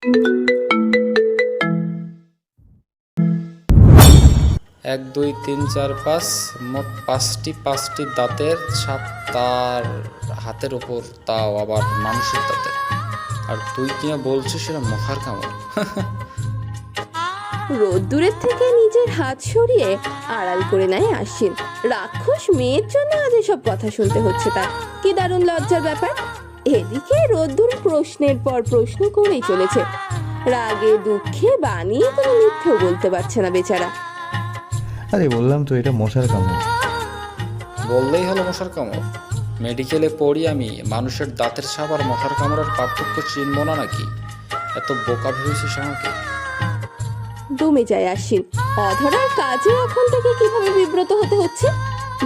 এক দুই তিন চার পাঁচ, মোট পাঁচটি দাঁতের ছাপ তার হাতের ওপর, তাও আবার মানুষের দাঁতের। আর তুই কিনা বলছিস সেটা মশার কামড়? রোদ্দুরের থেকে নিজের হাত সরিয়ে আড়াল করে নেয় আশ্বিন। রাক্ষস মেয়ের জন্য আজ এসব কথা শুনতে হচ্ছে তার। কি দারুণ লজ্জার ব্যাপার। এদিকে রোদ্দুর প্রশ্নের পর প্রশ্ন করেই চলেছে। রাগে দুঃখে বানিয়ে কোনো মিথ্যেও বলতে পারছে না বেচারা। আরে বললাম তো এটা মশার কামড়। বললেই হলো মশার কামড়? মেডিকেলে পড়ি আমি, মানুষের দাঁতের ছাপ আর মশার কামড়ের পার্থক্য চিনব না নাকি? এত বোকা ভেবেছিস আমাকে? দমে যায় আশ্বিন। অধরার কাজে এখন থেকে কিভাবে বিব্রত হতে হচ্ছে।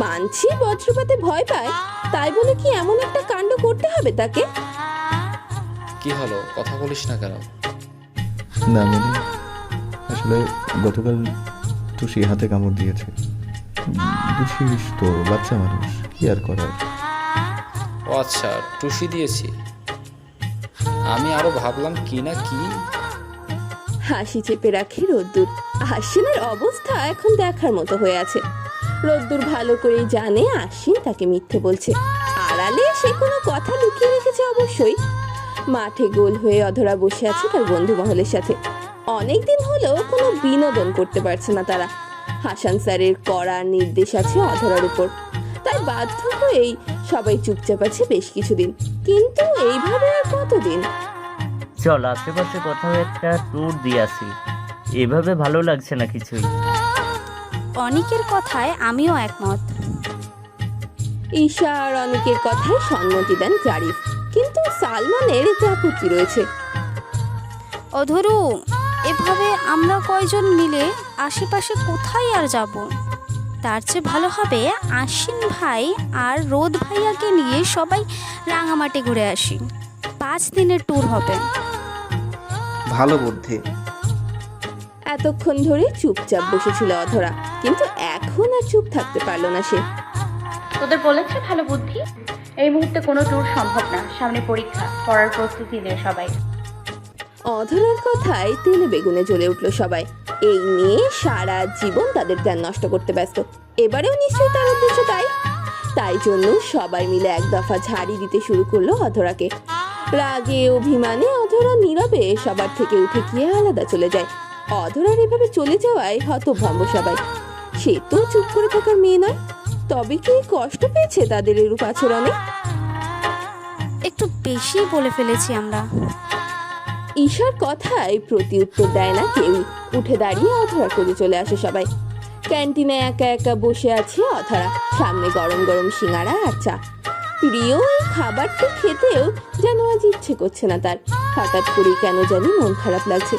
মানছি বজ্রপাতে ভয় পায়, তাই বলে কি এমন একটা কাণ্ড করতে হবে তাকে? কি হলো, কথা বলিস না কেন? না মানে আসলে গতকাল টুসি হাতে কামড় দিয়েছে। বুঝিস তো, বাচ্চা মানুষ, কি আর করার। ও আচ্ছা, টুসি দিয়েছি। আমি আরো ভাবলাম কি না কি। হাসি চেপে রাখে রোদ্দুর। আশ্বিনের অবস্থা এখন দেখার মতো হয়ে আছে। রোদ্দুর ভালো করেই জানে আশ্বিন তাকে মিথ্যে বলছে। আড়ালে সে কোনো কথা লুকিয়ে রেখেছে অবশ্যই। মাঠে গোল হয়ে অধরা বসে আছে তার বন্ধু মহলের সাথে। অনেকদিন হলো কোনো বিনোদন করতে পারছে না তারা। হাসান স্যারের কড়া নির্দেশ আছে অধরার উপর, তাই বাধ্য হয়েই সবাই চুপচাপ আছে বেশ কিছুদিন। কিন্তু এইভাবে আর কতদিন? চল আশেপাশে কোথাও একটা ট্যুর দিয়ে আসি, এভাবে ভালো লাগছে না কিছুই। অনেকের কথায় আমিও একমত। ঈশা আর অনেকের কথায় সম্মতি দেন জারিফ, কিন্তু সালমানের এতে আপত্তি রয়েছে। অধরু, এভাবে আমরা কয়জন মিলে আশেপাশে কোথায় আর যাব? তার চেয়ে ভালো হবে আশ্বিন ভাই আর রোদ ভাইয়াকে নিয়ে সবাই রাঙামাটি ঘুরে আসি। 5 দিনের ট্যুর হবে। ভালো বুদ্ধি। এতক্ষণ ধরে চুপচাপ বসেছিল অধরা, কিন্তু এখন আর চুপ থাকতে পারলো না সে। তোদের বলেছে ভালো বুদ্ধি। এই মুহূর্তে কোনো ট্যুর সম্ভব না, সামনে পরীক্ষা, পড়ার প্রস্তুতি নে সবাই। অধরার কথায় তেলে বেগুনে জ্বলে উঠলো সবাই। এই নিয়ে সারা জীবন তাদের প্ল্যান নষ্ট করতে ব্যস্ত। এবারেও নিশ্চয়ই তার উদ্দেশ্য তাই জন্য সবাই মিলে এক দফা ঝাড়ি দিতে শুরু করলো অধরাকে। রাগে অভিমানে অধরা নীরবে সবার থেকে উঠে গিয়ে আলাদা চলে যায়। অধরার এভাবে চলে যাওয়ায় হতভম্ব সবাই। সে তো চুপ করে থাকার মেয়ে নয়, তবে কি কষ্ট পেয়েছে তাদের এরূপ আচরণে? একটু বেশি বলে ফেলেছি আমরা। ঈশার কথায় প্রতি উত্তর দেয় না কেউই। উঠে দাঁড়িয়ে অধরা করে চলে আসে সবাই। ক্যান্টিনে একা একা বসে আছে অধরা, সামনে গরম গরম সিঙ্গাড়া আর চা। প্রিয় এই খাবারটি খেতেও যেন আজ ইচ্ছে করছে না তার। হঠাৎ করে কেন জানি মন খারাপ লাগছে।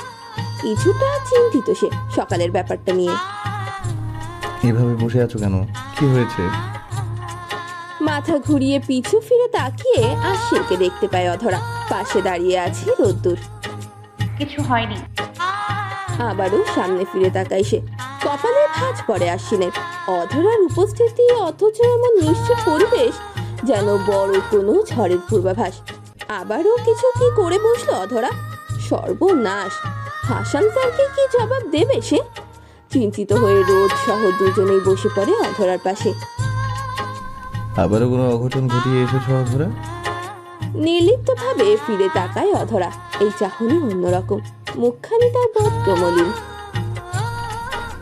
কিছুটা চিন্তিত সে সকালের ব্যাপারটা নিয়ে। এভাবে বসে আছো কেন? কি হয়েছে? মাথা ঘুরিয়ে পিছু ফিরে তাকিয়ে আশ্বিনকে দেখতে পায় অধরা। পাশে দাঁড়িয়ে আছে রোদ্দুর। কিছু হয়নি। আবারও সামনে ফিরে তাকায় সে। কপালে ভাঁজ পড়ে আশ্বিনের। অধরার উপস্থিতি অথচ এমন নিশ্চুপ পরিবেশ, যেন বড় কোনো ঝড়ের পূর্বাভাস। আবারও কিছু কি করে বসলো অধরা? সর্বনাশ! হাসান স্যারকে কি জবাব দেবে সে? চিন্তিত হয়ে রোদ সহ দুজনেই বসে পড়ে অধরার পাশে। আবারও কোনো অঘটন ঘটিয়ে এসেছো অধরা? নির্লিপ্ত ভাবে ফিরে তাকায় অধরা। এই চাহনি অন্যরকম, মুখখানি তার বড্ড মলিন।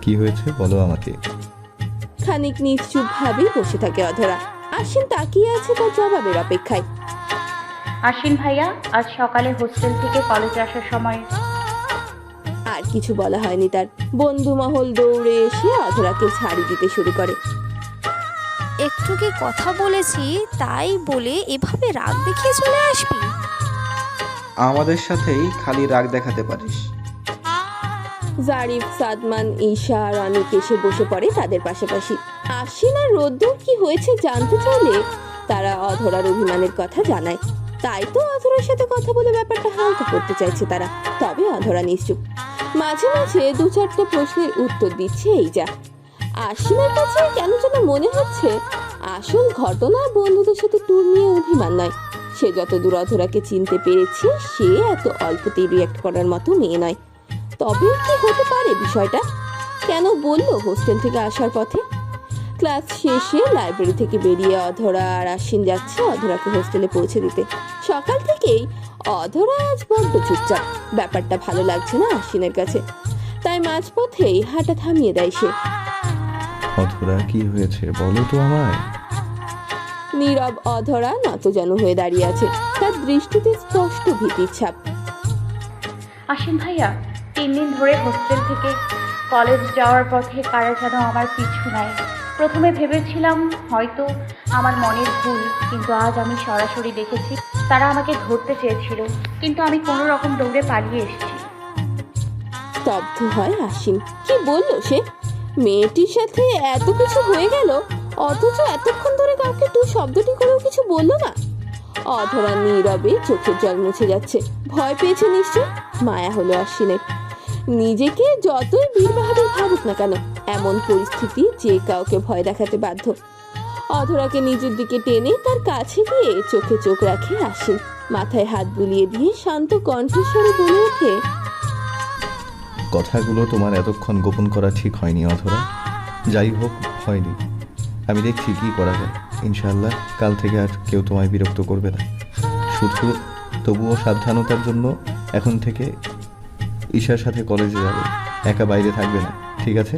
কি হয়েছে বলো আমাকে। খানিক নিশ্চুপ ভাবে বসে থাকে অধরা। আশ্বিন তাকিয়ে আছে তার জবাবের অপেক্ষায়। আশ্বিন ভাইয়া আজ সকালে হোস্টেল থেকে কলেজে আসার সময়। আর কিছু বলা হয়নি তার। বন্ধু মহল দৌড়ে এসে অধরাকে ছাড়ি দিতে শুরু করে। একটু কি কথা বলেছি তাই বলে এভাবে রাগ দেখিয়ে চলে আসবি? আমাদের সাথেই খালি রাগ দেখাতে পারিস। জারিফ, সাদমান, ঈশা আর অনেক এসে বসে পড়ে তাদের পাশাপাশি। আশ্বিন আর রোদ্দুর কি হয়েছে জানতে চাইলে তারা অধরার অভিমানের কথা জানায়। তাই তো অধরার সাথে কথা বলে ব্যাপারটা হালকা করতে চাইছে তারা। তবে অধরা নিশ্চুপ। মাঝে মাঝে 2-4টা প্রশ্নের উত্তর দিচ্ছে এই যা। আশ্বিনের কাছে কেন যেন মনে হচ্ছে আসল ঘটনা বন্ধুদের সাথে ট্যুর নিয়ে অভিমান নয়, সে যতদূর অধরাকে চিনতে পেরেছে সে এত অল্পতেই রিয়াক্ট করার মতো মেয়ে নয়। তবে কি হতে পারে বিষয়টা? কেন বললো হোস্টেল থেকে আসার পথে? ক্লাস শেষে লাইব্রেরি থেকে বেরিয়ে অধরা আর আশ্বিন যাচ্ছে অধরাকে হোস্টেলে পৌঁছে দিতে। সকাল থেকেই অধরা আজ বড্ড চুপচাপ। ব্যাপারটা ভালো লাগছে না আশ্বিনের কাছে, তাই মাঝপথেই হাঁটা থামিয়ে দেয় সে। অধরা কি হয়েছে বলো তো আমায়। নীরব অধরা নতজানু হয়ে দাঁড়িয়ে আছে, তার দৃষ্টিতে স্পষ্ট ভীতির ছাপ। আশ্বিন ভাইয়া, 3 দিন ধরে হোস্টেল থেকে কলেজ যাওয়ার পথে কারা যেন আমার পিছু নেয়। প্রথমে ভেবেছিলাম হয়তো আমার মনের ভুল, কিন্তু আজ আমি সরাসরি দেখেছি তারা আমাকে ধরতে চেয়েছিল, কিন্তু আমি কোনো রকম দৌড়ে পালিয়ে এসেছি। স্তব্ধ হয় আশ্বিন। কি বললো সে? মেয়েটির সাথে এত কিছু হয়ে গেল অথচ এতক্ষণ ধরে কাউকে টু শব্দটি করেও কিছু বললো না। অধরা নীরবে চোখের জল মুছে যাচ্ছে। ভয় পেয়েছে নিশ্চয়। মায়া হলো আশ্বিনের। নিজেকে যতই বীর বাহাদুর ভাবুক না কেন, এমন পরিস্থিতি যে কাউকে ভয় দেখাতে বাধ্য। অধরাকে নিজের দিকে টেনে তার কাছে গিয়ে চোখে চোখ রাখে আশ্বিন। মাথায় হাত বুলিয়ে দিয়ে শান্ত কণ্ঠস্বরে বলে ওঠে, কথাগুলো তোমার এতক্ষণ গোপন করা ঠিক হয়নি অধরা। যাই হোক, ভয় নেই, আমি দেখছি কি করা যায়। ইনশাআল্লাহ কাল থেকে আর কেউ তোমায় বিরক্ত করবে না। শুধু তবুও সাবধানতার জন্য এখন থেকে ঈশার সাথে কলেজে যাবে, একা বাইরে থাকবে না, ঠিক আছে?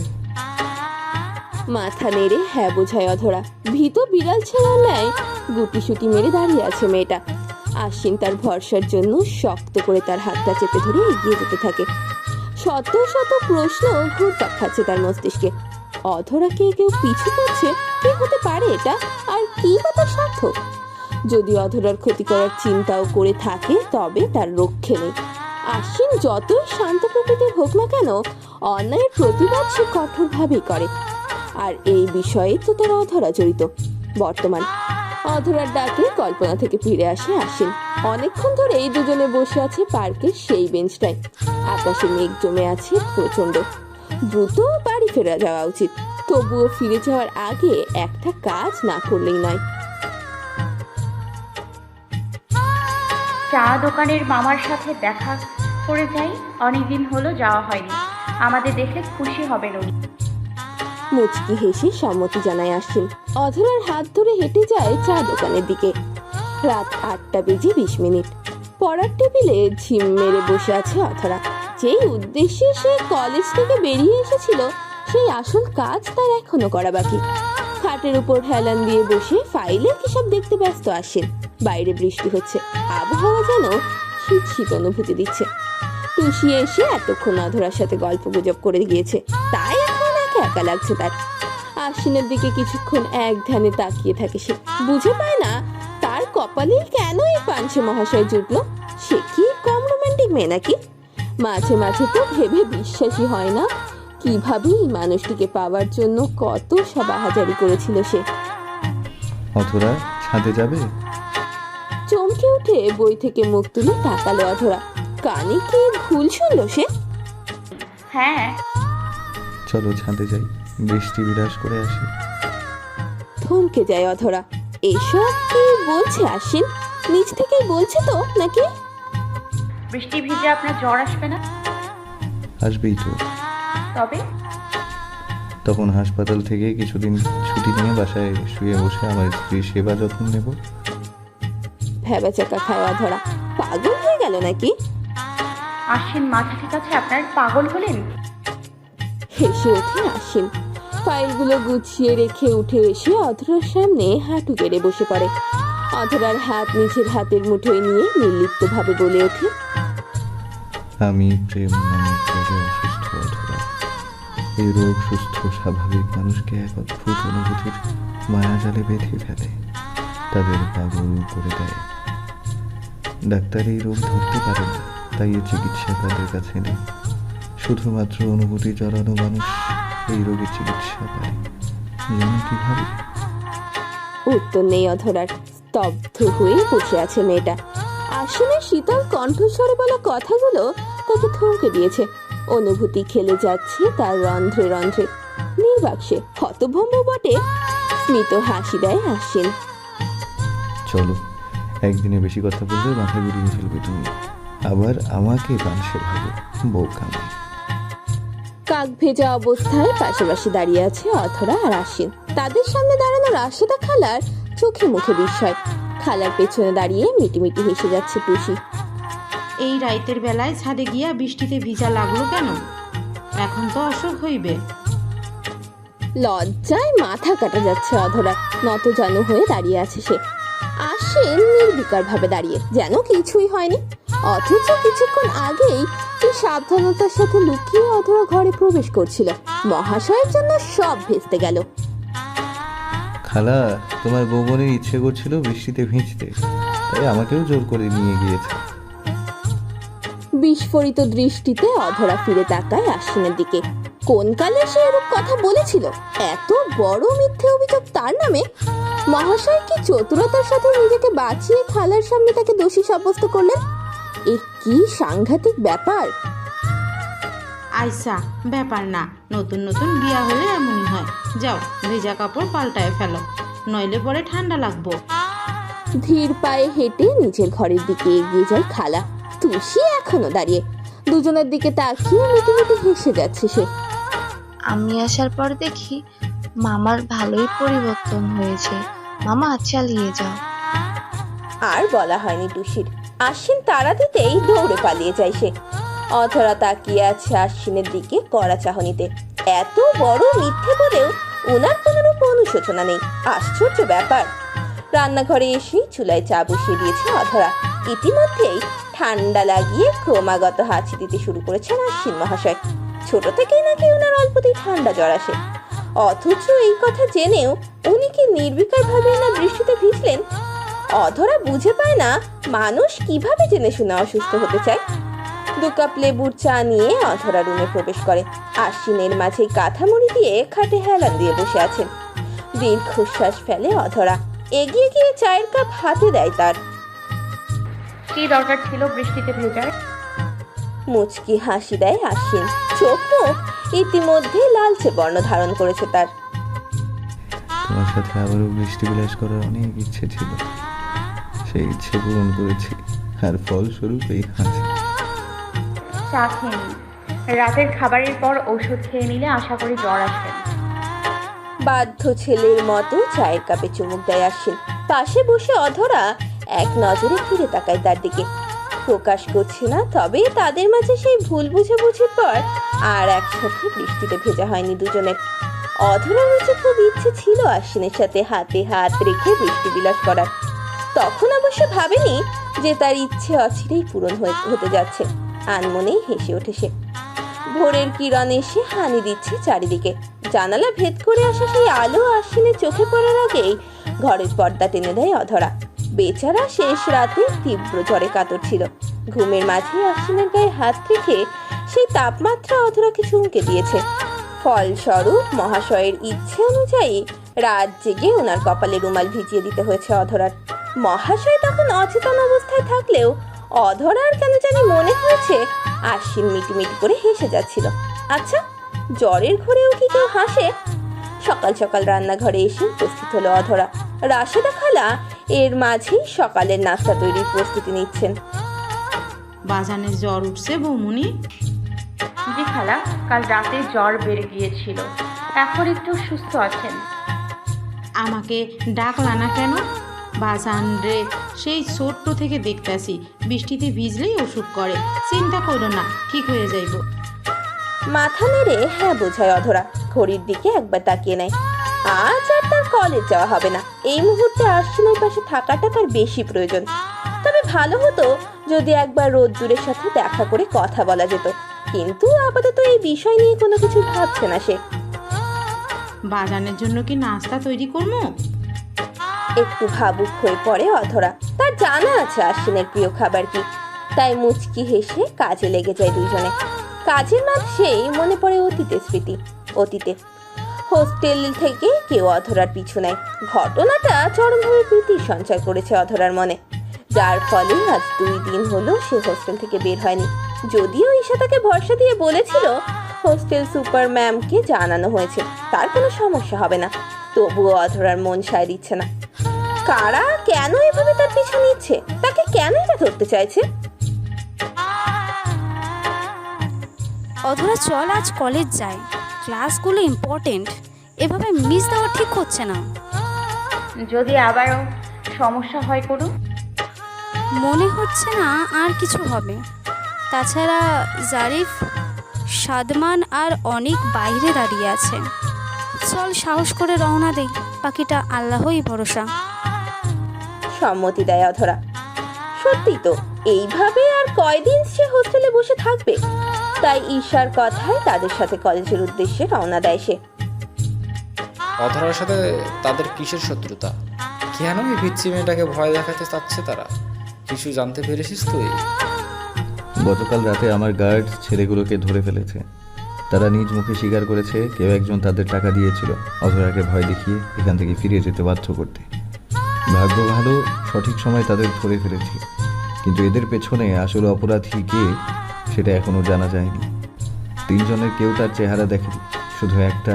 মাথা নেড়ে হ্যাঁ বোঝায় অধরা। ভীত বিড়াল ছেড়ার ন্যায় গুটিসুটি মেরে দাঁড়িয়ে আছে মেয়েটা। আশ্বিন তার ভরসার জন্য শক্ত করে তার হাতটা চেপে ধরে এগিয়ে যেতে থাকে। শত শত প্রশ্ন ঘুরপাক খাচ্ছে তার মস্তিষ্কে। অধরাকে কেউ পিছু করছে, কি হতে পারে এটা? আর কি বা তার স্বার্থ? যদি অধরার ক্ষতি করার চিন্তাও করে থাকে তবে তার রক্ষে নেই। আশ্বিন যতই শান্ত প্রকৃতির হোক না কেন, অন্যায়ের প্রতিবাদ সে কঠোরভাবেই করে। আর এই বিষয়ে তো তার অধরা জড়িত। বর্তমান অধরার ডাকে কল্পনা থেকে ফিরে আসে আশ্বিন। অনেকক্ষণ ধরে এই দুজনে বসে আছে পার্কের সেই বেঞ্চটায়। আকাশে মেঘ জমে আছে প্রচন্ড। দ্রুত বাড়ি ফেরা যাওয়া উচিত, তবুও ফিরে যাওয়ার আগে একটা কাজ না করলেই নয়। চা দোকানের মামার সাথে দেখা করে যাই, অনেকদিন হলো যাওয়া হয়নি। আমাদের দেখলে খুশি হবেন উনি। মুচকি হেসে সম্মতি জানায় আশ্বিন। অধরার হাত ধরে হেঁটে যায় চা দোকানের দিকে। রাত 8:20। পড়ার টেবিলে ঝিম মেরে বসে আছে অধরা। যেই উদ্দেশ্যে সে কলেজ থেকে বেরিয়ে এসেছিল সেই আসল কাজ তার এখনো করা বাকি। খাটের উপর হেলান দিয়ে বসে ফাইলে কিসব দেখতে ব্যস্ত আশ্বিন। বাইরে বৃষ্টি হচ্ছে, আবহাওয়া যেন শীত শীত অনুভূতি দিচ্ছে। টুসি এসে এতক্ষণ অধরার সাথে গল্প গুজব করে গিয়েছে, তাই এখন একা একা লাগছে তার। আশ্বিনের দিকে কিছুক্ষণ এক ধ্যানে তাকিয়ে থাকে সে। বুঝে পায় না তার কপালে কেন এই পাঞ্চে মহাশয় জুটলো। সে কি কম রোমান্টিক মেয়ে নাকি? মাঝে মাঝে তো ভেবে বিশ্বাসই হয় না কিভাবে এই মানুষটিকে পাওয়ার জন্য কত সব আহাজারি করেছিল সে। অধরা ছাদে যাবে? চমকে উঠে বই থেকে মুখ তুলে তাকালো অধরা। কানে কি ভুল শুনলো সে? হ্যাঁ, চলো ছাদে যাই, বৃষ্টি বিরাজ করে আসি। থমকে যায় অধরা। এসব কি বলছে আশ্বিন? নিজ থেকেই বলছে তো নাকি? বৃষ্টি ভিজে আপনার জ্বর আসবে না? আসবেই তো। তবে তখন হাসপাতাল থেকে কিছুদিন ছুটি নিয়ে বাসায় শুয়ে বসে আমার স্ত্রীর সেবা যত্ন নেব। ভেবা চাকা খায় অধরা। পাগল হয়ে গেল নাকি? আশ্বিন, মাথা ঠিক আছে আপনার? পাগল হলেন? হেসে ওঠে আশ্বিন। ফাইলগুলো গুছিয়ে রেখে উঠে এসে অধরার সামনে হাঁটু গেড়ে বসে পড়ে। অধরার হাত নিজের হাতের মুঠোয় নিয়ে নির্লিপ্ত ভাবে বলে ওঠে, আমি প্রেম নামক রোগে অসুস্থ অধরা। এই রোগ সুস্থ স্বাভাবিক মানুষকে এক অদ্ভুত অনুভূতির মায়াজালে বেঁধে ফেলে, তাদের পাগল করে দেয়। ডাক্তার এই রোগ ধরতে পারে না, তাই এর চিকিৎসা তাদের কাছে নেই। শুধুমাত্র অনুভূতি জড়ানো মানুষ এই রোগের চিকিৎসা পায়। জানো কিভাবে? উত্তর নেই অধরার। স্তব্ধ হয়ে বসে আছে মেয়েটা। আশ্বিনের শীতল কণ্ঠস্বরে বলা কথাগুলো তাকে থমকে দিয়েছে। অনুভূতি খেলে যাচ্ছে তার রন্ধ্রে রন্ধ্রে। নির্বাক্সে হতভম্ব বটে। স্মিত হাসি দেয় আশ্বিন। চলো একদিনে বেশি কথা বললে মাথা ঘুরিয়ে ফেলবে তুমি, আবার আমাকে পানসে ভাবো, বোকামি। কাক ভেজা অবস্থায় পাশাপাশি দাঁড়িয়ে আছে অধরা আর আশ্বিন। তাদের সামনে দাঁড়ানো রাশেদা খালার চোখে মুখে বিস্ময়। খালার পেছনে দাঁড়িয়ে মিটিমিটি হেসে যাচ্ছে টুসি। এই রাইতের বেলায় ছাদে গিয়া বৃষ্টিতে ভিজা লাগলো কেন? এখন তো অসুখ হইবে। লজ্জায় মাথা কাটা যাচ্ছে অধরা। নতজানু হয়ে দাঁড়িয়ে আছে সে। আশ্বিন নির্বিকার ভাবে দাঁড়িয়ে, যেন কিছুই হয়নি। অথচ কিছুক্ষণ আগেই কি সাবধানতার সাথে লুকিয়ে অধরা ঘরে প্রবেশ করছিল। মহাশয়ের জন্য সব ভেস্তে গেল। খালা, তোমার বৌমনের ইচ্ছে করছিল বৃষ্টিতে ভিজতে, তাই আমাকেও জোর করে নিয়ে গিয়েছে। বিস্ফোরিত দৃষ্টিতে অধরা ফিরে তাকায় আশ্বিনের দিকে। কোন কালে সে এরূপ কথা বলেছিল? এত বড় মিথ্যে অভিযোগ তার নামে! মহাশয় কি চতুরতার সাথে নিজেকে বাঁচিয়ে খালার সামনে তাকে দোষী সাব্যস্ত করলেন? এ কি সাংঘাতিক ব্যাপার! আইসা, ব্যাপার না, নতুন নতুন বিয়া হলে এমনই হয়। যাও, ভেজা কাপড় পাল্টায় ফেলো, নইলে পরে ঠান্ডা লাগবো। ধীর পায়ে হেঁটে নিজের ঘরের দিকে এগিয়ে যায় খালা। তুষি এখনো দাঁড়িয়ে, দুজনের দিকে তাকিয়ে মিটিমিটি হেসে যাচ্ছে সে। আমি আসার পর দেখি মামার ভালোই পরিবর্তন হয়েছে। মামা চালিয়ে যাও। আর বলা হয়নি টুসির। আশ্বিন তাড়া দিতেই দৌড়ে পালিয়ে যায় সে। অধরা তাকিয়ে আছে আশ্বিনের দিকে কড়া চাহনিতে। এত বড় মিথ্যে বলেও ওনার কোনোরূপ অনুশোচনা নেই। আশ্চর্য ব্যাপার। রান্নাঘরে এসে চুলায় চা বসিয়ে দিয়েছে অধরা। ইতিমধ্যেই ঠান্ডা লাগিয়ে ক্রমাগত হাঁচি দিতে শুরু করেছেন আশ্বিন মহাশয়। ছোট থেকেই নাকি ওনার অল্পতেই ঠান্ডা জ্বর আসে। অথচ এই কথা জেনেও উনি কি নির্বিকার ভাবে না বৃষ্টিতে ভিজলেন? অধরা বুঝে পায় না মানুষ কিভাবে জেনে শুনে অসুস্থ হতে চায়। 2 কাপ লেবুর চা নিয়ে অধরা রুমে প্রবেশ করে। আশ্বিনের মাঝে কাঁথামুড়ি দিয়ে খাটে হেলান দিয়ে বসে আছেন। দীর্ঘশ্বাস ফেলে অধরা। এগিয়ে গিয়ে চায়ের কাপ হাতে দেয় তার। কি দরকার ছিল বৃষ্টিতে ভেজার? মুচকি হাসি দেয় আশ্বিন। চোখ মুখ ইতিমধ্যে লালচে বর্ণ ধারণ করেছে তার। তোমার সাথে আবারও বৃষ্টি বিলাস করার অনেক ইচ্ছে ছিল, সেই ইচ্ছে পূরণ করেছি, আর ফলস্বরূপ এই হাসি। চা খেয়ে নিন, রাতের খাবারের পর ওষুধ খেয়ে নিলে আশা করি জ্বর আসবে না। বাধ্য ছেলের মতো চায়ের কাপে চুমুক দেয় আশ্বিন। পাশে বসে অধরা এক নজরে ফিরে তাকায় তার দিকে। প্রকাশ করছে না, তবে তাদের মাঝে সেই ভুল বুঝাবুঝির পর আর একসাথে বৃষ্টিতে ভেজা হয়নি দুজনের। অধরার মাঝে খুব ইচ্ছে ছিল আশ্বিনের সাথে হাতে হাত রেখে বৃষ্টি বিলাস করার। তখন অবশ্য ভাবেনি যে তার ইচ্ছে অচিরেই পূরণ হতে যাচ্ছে। আনমনেই হেসে ওঠে সে। ভোরের কিরণ এসে হানি দিচ্ছে চারিদিকে। জানালা ভেদ করে আসা সেই আলো আশ্বিনের চোখে পড়ার আগেই ঘরের পর্দা টেনে দেয় অধরা। বেচারা শেষ রাতে তীব্র জ্বরে কাতর ছিল। ঘুমের মাঝে আশ্বিনের গায়ে হাত রেখে সেই তাপমাত্রা অধরাকে চমকে দিয়েছে। ফলস্বরূপ মহাশয়ের ইচ্ছে অনুযায়ী রাত জেগে ওনার কপালে রুমাল ভিজিয়ে দিতে হয়েছে অধরার। মহাশয় তখন অচেতন অবস্থায় থাকলেও অধরার কেন জানি মনে হয়েছে আশ্বিন মিটিমিটি করে হেসে যাচ্ছিল। আচ্ছা, জ্বরের ঘরেও কি কেউ হাসে? সকাল সকাল রান্নাঘরে এসে উপস্থিত হলো অধরা। রাশেদা খালা এর মাঝেই সকালের নাস্তা তৈরির প্রস্তুতি নিচ্ছেন। বাজানে জ্বর উঠছে বৌমনি? জি খালা, কাল রাতে জ্বর বেড়ে গিয়েছিল, এখন একটু সুস্থ আছেন। আমাকে ডাকলা না কেন? বাজান রে সেই ছোট্ট থেকে দেখতেছি বৃষ্টিতে ভিজলেই অসুখ করে। চিন্তা করো না, ঠিক হয়ে যাইব। মাথা নেড়ে হ্যাঁ বোঝায় অধরা। ঘড়ির দিকে একবার তাকিয়ে নেয়। আজ আর তার কলেজ যাওয়া হবে না। এই মুহূর্তে আশ্বিনের পাশে থাকাটা তার বেশি প্রয়োজন। তবে ভালো হতো যদি একবার রোদ্দুরের সাথে দেখা করে কথা বলা যেত। কিন্তু আপাতত এই বিষয় নিয়ে কোনো কিছু ভাবছে না সে। বাজানের জন্য কি নাস্তা তৈরি করবো? একটু ভাবুক হয়ে পড়ে অধরা। তার জানা আছে আশ্বিনের প্রিয় খাবার কি, তাই মুচকি হেসে কাজে লেগে যায় দুইজনে। কাজের মাঝেই মনে পড়ে অতীতের স্মৃতি। অতীতে হোস্টেল থেকে কেউ অধরার পিছু নেয়। ঘটনাটা চরমভাবে প্রীতির সঞ্চয় করেছে অধরার মনে, যার ফলে আজ 2 দিন হলো সে হোস্টেল থেকে বের হয়নি। যদিও ঈশা তাকে ভরসা দিয়ে বলেছিল হোস্টেল সুপার ম্যামকে জানানো হয়েছে তার কোনো সমস্যা হবে না, তবুও অধরার মন সায় দিচ্ছে না। কারা কেন এভাবে তার পিছু নিচ্ছে, তাকে কেন এটা ধরতে চাইছে? অধরা চল আজ কলেজ যাই, ক্লাসগুলো ইম্পর্টেন্ট, এভাবে মিস দেওয়া ঠিক হচ্ছে না। যদি আবারও সমস্যা হয় কোনো? মনে হচ্ছে না আর কিছু হবে। তাছাড়া জারিফ, সাদমান আর অনেক বাইরে দাঁড়িয়ে আছে। চল সাহস করে রওনা দেই, বাকিটা আল্লাহই ভরসা। সম্মতি দেয় অধরা। সত্যি তো, এইভাবে আর কয়দিন সে হোস্টেলে বসে থাকবে? তাই ঈশার কথায় তাদের সাথে কলেজের উদ্দেশ্যে রওনা দেয় সে। অধরার সাথে তাদের কিসের শত্রুতা? কেন এই পিচ্ছি মেয়েটাকে ভয় দেখাতে চাচ্ছে তারা? কিছু জানতে পেরেছিস তুই? গতকাল রাতে আমার গার্ড ছেলেগুলোকে ধরে ফেলেছে। তারা নিজ মুখে স্বীকার করেছে কেউ একজন তাদের টাকা দিয়েছিল অধরাকে ভয় দেখিয়ে এখান থেকে ফিরে যেতে বাধ্য করতে। ভাগ্য ভালো, সঠিক সময় তাদের ধরে ফেলেছি, কিন্তু এদের পেছনে আসলে অপরাধী কে সেটা এখনো জানা যায়নি। 3 জনের কেউ তার চেহারা দেখেনি, শুধু একটা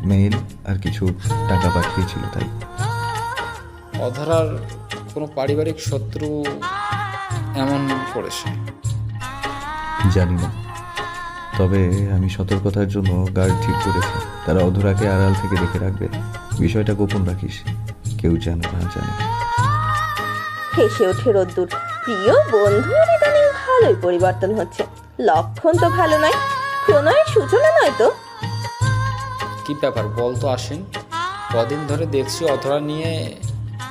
মেইল আর কিছু টাকা পাঠিয়েছিল তাই। অধরার কোনো পারিবারিক শত্রু এমন করেছে? জানি না, তবে আমি সতর্কতার জন্য গার্ড ঠিক করেছি। তারা অধরাকে আড়াল থেকে দেখে রাখবে। বিষয়টা গোপন রাখিস, কেউ যেন না জানে। হেসে ওঠে রোদ্দুর। প্রিয় বন্ধুর ইদানিং ভালোই পরিবর্তন হচ্ছে। লক্ষণ তো ভালো নয়, প্রণয়ের সূচনা নয় তো? কি ব্যাপার বল তো আসেন। কদিন ধরে দেখছি অধরা নিয়ে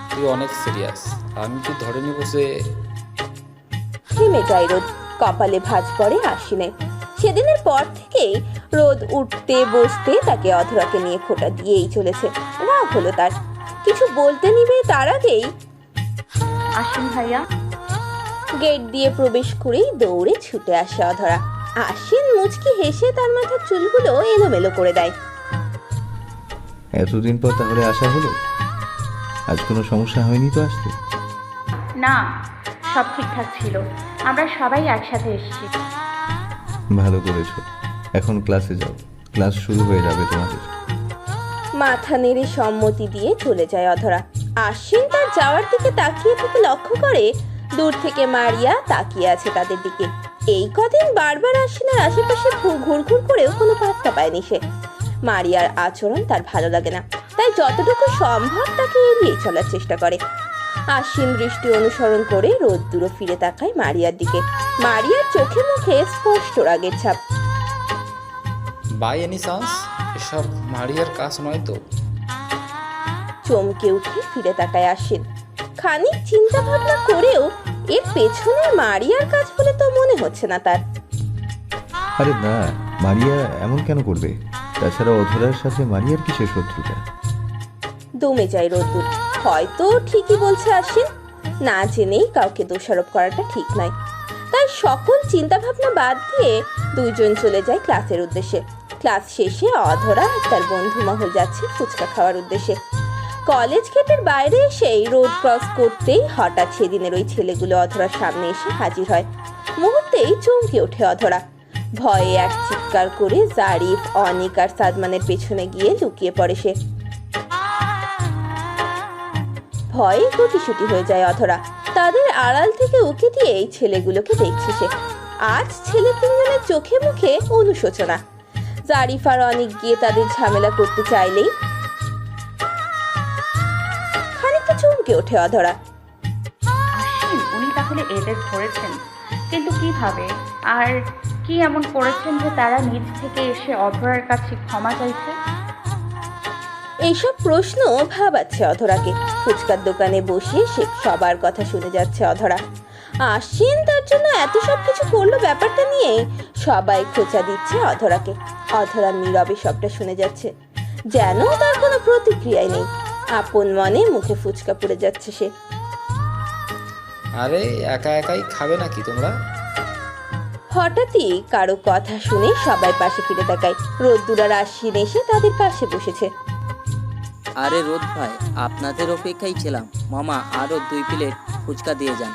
তুই অনেক সিরিয়াস। আমি কি ধরে নেব যে? থেমে যায় রোদ, কপালে ভাঁজ পড়ে আশ্বিনে। সেদিনের পর থেকেই রোদ উঠতে বসতে তাকে অধরাকে নিয়ে খোঁটা দিয়েই চলেছে। রাগ হলো তার, কিছু বলতে নিবে তার আগেই আশ্বিন ভাইয়া। গেট দিয়ে প্রবেশ করেই দৌড়ে ছুটে আসে অধরা। আশ্বিন মুচকি হেসে তার মাথার চুলগুলো এলোমেলো করে দেয়। এতদিন পর তাহলে আসা হলো? আজ কোনো সমস্যা হয়নি তো আসতে? না, সব ঠিকঠাক ছিল, আমরা সবাই একসাথে এসেছি। ভালো করেছো। এখন ক্লাসে যাও, ক্লাস শুরু হয়ে যাবে তোমাদের। মাথা নেড়ে সম্মতি দিয়ে চলে যায় অধরা। আশ্বিন তার যাওয়ার দিকে তাকিয়ে থেকে লক্ষ্য করে দূর থেকে মারিয়া তাকিয়ে আছে তাদের দিকে। এই কদিন বারবার আশ্বিনের আশেপাশে ঘুরঘুর করেও কোনো পাত্তা পায়নি সে। মারিয়ার আচরণ তার ভালো লাগে না, তাই যতটুকু সম্ভব তাকে এড়িয়ে চলার চেষ্টা করে। আশ্বিন দৃষ্টি অনুসরণ করে রোদ্দুরও ফিরে তাকায় মারিয়ার দিকে। মারিয়ার চোখে মুখে স্পষ্ট রাগের ছাপ। বাই এনি চান্স এসব মারিয়ার কাজ নয় তো? চমকে উঠে ফিরে তাকায় আশ্বিন। খানিক চিন্তা ভাবনা করেও এর পেছনে মারিয়ার কাজ বলে তো মনে হচ্ছে না তার। আরে না, মারিয়া এমন কেন করবে? তাছাড়া অধরার সাথে মারিয়ার কিসের শত্রুতা? দমে যায় রোদ্দুর। হয়তো ঠিকই বলছে আশ্বিন, না জেনেই কাউকে দোষারোপ করাটা ঠিক নয়। তাই সকল চিন্তা ভাবনা বাদ দিয়ে দুইজন চলে যায় ক্লাসের উদ্দেশ্যে। ক্লাস শেষে অধরা তার বন্ধু মহল যাচ্ছে ফুচকা খাওয়ার উদ্দেশ্যে। কলেজ গেটের বাইরে এসেই রোড ক্রস করতেই হঠাৎ সেদিনের ওই ছেলেগুলো অধরার সামনে এসে হাজির হয়। মুহূর্তেই চমকে ওঠে অধরা। ভয়ে এক চিৎকার করে জারিফ, অনিক আর সাদমানের পেছনে গিয়ে লুকিয়ে পড়ে সে। ভয়ে গুটিসুটি হয়ে যায় অধরা। তাদের আড়াল থেকে উকি দিয়ে এই ছেলেগুলোকে দেখছে সে। আজ ছেলে 3 জনের চোখে মুখে অনুশোচনা। জারিফ আর অনিক গিয়ে তাদের ঝামেলা করতে চাইলেই খানিকটা চমকে ওঠে অধরা। আশ্বিন, উনি তাহলে এদের ধরেছেন, কিন্তু কিভাবে আর কি এমন করেছেন যে তারা নিজ থেকে এসে অধরার কাছে ক্ষমা চাইছে? এইসব প্রশ্ন ভাবাচ্ছে অধরাকে। ফুচকার দোকানে বসে সে সবার কথা শুনে যাচ্ছে অধরা। আশ্বিন তার জন্য এত সব কিছু করলো, ব্যাপারটা নিয়ে সবাই খোঁচা দিচ্ছে অধরাকে। অধরা নীরবে সবটা শুনে যাচ্ছে, যেন তার কোনো প্রতিক্রিয়াই নেই। আপন মনে মুখে ফুচকা পুড়ে যাচ্ছে সে। আরে একা একাই খাবে নাকি তোমরা? হঠাৎই কারো কথা শুনে সবাই পাশে ফিরে তাকায়। রোদ্দুর আর আশ্বিন এসে তাদের পাশে বসেছে। আরে রোদ ভাই, আপনাদের অপেক্ষায় ছিলাম। মামা আরও 2 প্লেট ফুচকা দিয়ে যান।